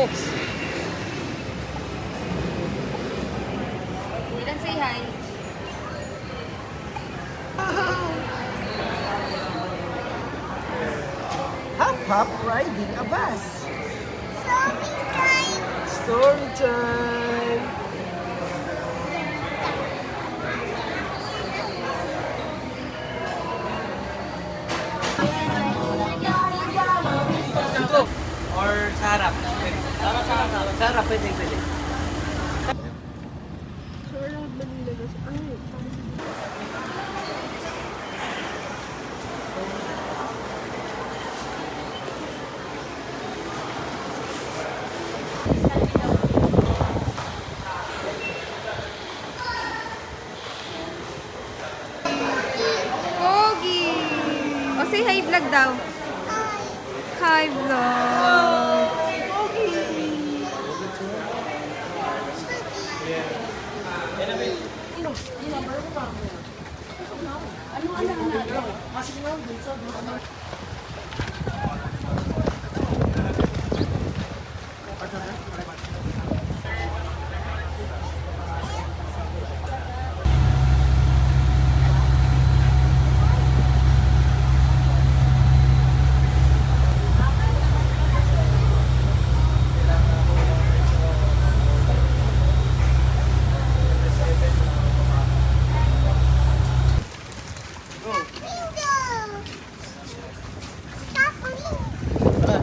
Next. Dylan, say hi. Hop hop riding a bus. Story time. Story time. Dito. Or sa harap. Sa harap, pwede. Pogi! O, say hi vlog daw. Hi vlog.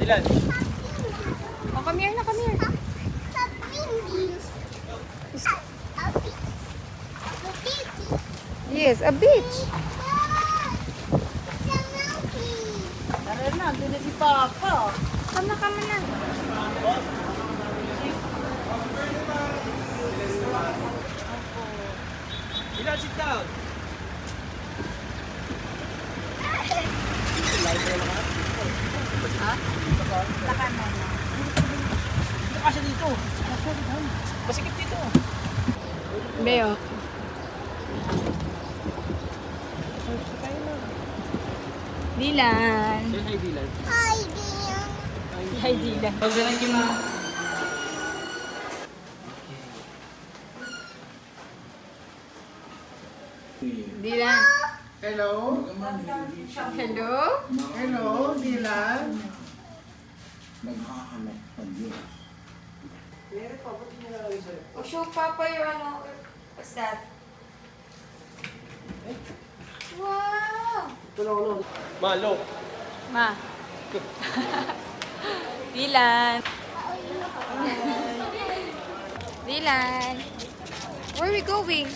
Dilan. O, come here na, come here. Yes, a beach. Tara na, doon na si Papa. Come na. Dilan, sit down. Lakan mo na. Dito ka siya dito. Masikip dito. Beo. Dylan. Say hi, Dilan. Hi, Dion. Hi, Dylan. Pagdalang yung mga... Dylan. Hello? Hello? Hello, Dylan? Oh, show Papa your ano. What's that? Wow! Malo. Ma. Dylan. Dylan. Where are we going?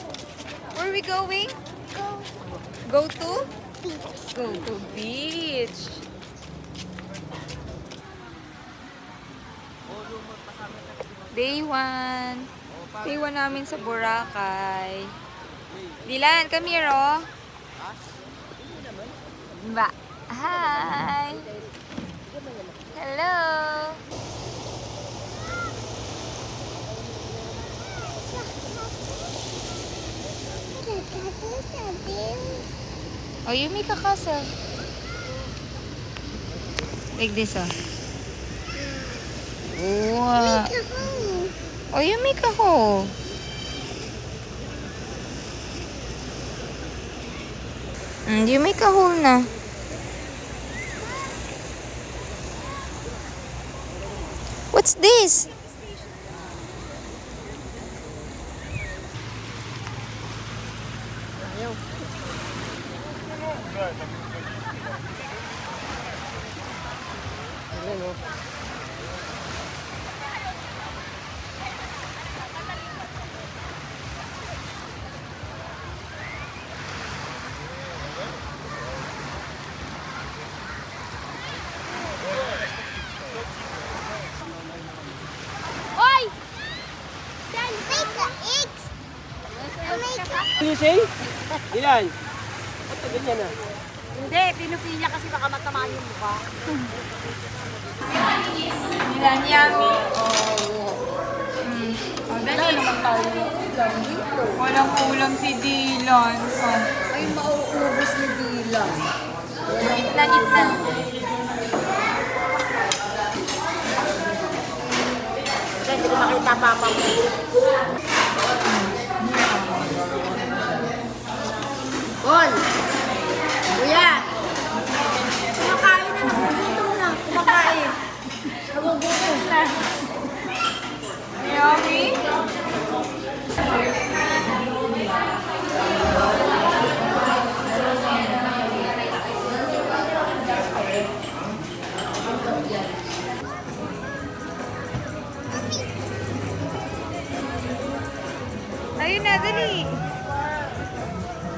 Where are we going? Go to? Go to beach. Day 1. Day 1 namin sa Boracay. Dylan, come here, oh. Ba. Hi. Hello. Oh, you make a castle. Like this, oh. Wow. Oh, you make a hole. You make a hole na. What's this? Oy! What you say? Dilan. Ba't na ganyan na? Hindi, pinupilya kasi baka matamaan yung mukha. Dylan, yummy. Oh, dali naman tayo. Walang ulam si Dylan. Oh. Ay, mauubos ni Dylan. Eat na. ko makita papa mo. Paul! Kuya! Kumakain na, nagugutom na. Kumakain. Nagugutom na. Yummy. Ayun na, dali.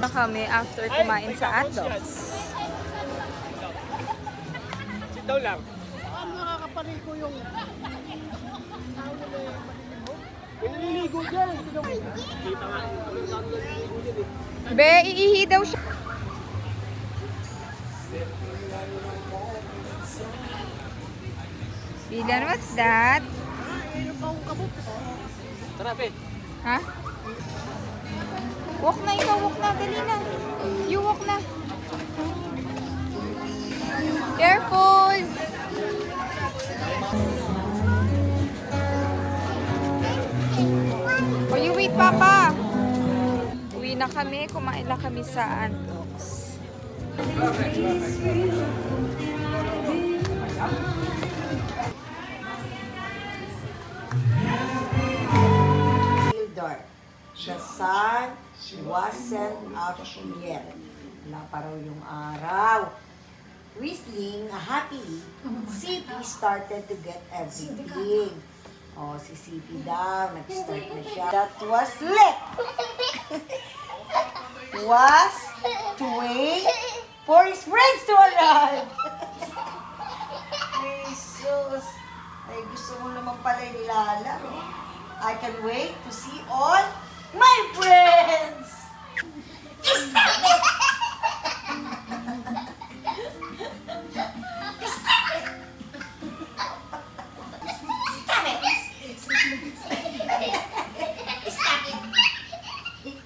Na kami after kumain sa hotdogs. Sit down lang. Ano nakakaparin ko yung... May naliligo dyan. Kita nga. Naliligo dyan eh. Be, iihi daw siya. Bilan, what's that? Tara, Pe. Ha? Walk na ikaw, walk na. Dali na. You walk na. Careful! Oh, you wait, Papa. Uwi na kami. Kumain lang kami sa Antox. Still dark. The sun wasn't up yet. Wala pa raw yung araw. Whistling happily, CP started to get everything. Oh, si CP daw, nag-start na siya. That was lit! Was to wait for his friends to arrive. Jesus! Ay, gusto mo naman pala nilala. I can wait to see all my friends!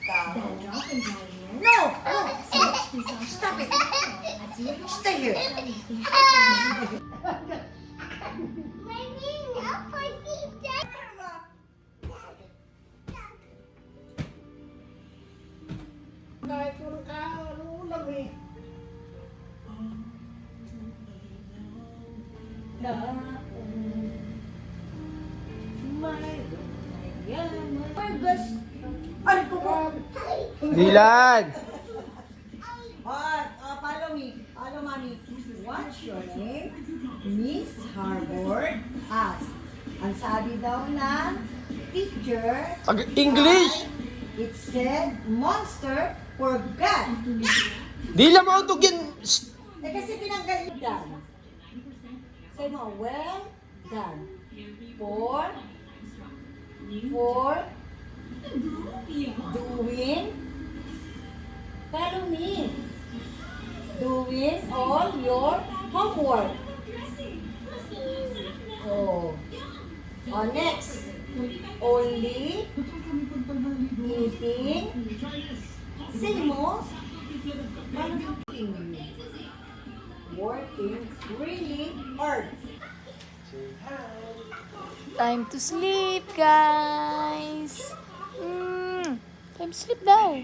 Stop it! No! Stop it! Stay here! Kahit puro ka, ulam eh. Ay, kuko! Dilan! Follow me. Follow mommy. What's your name? Miss Harvard asked. Ang sabi daw ng teacher, English! it said, monster forgot. Dilan mo ito gin... Eh kasi tinanggal yung done. Say mo, well done. For doing, follow me. Doing all your homework. Oh. Oh, next. Only eating. Say mo. Working really hard. Time to sleep, guys. Time to sleep daw.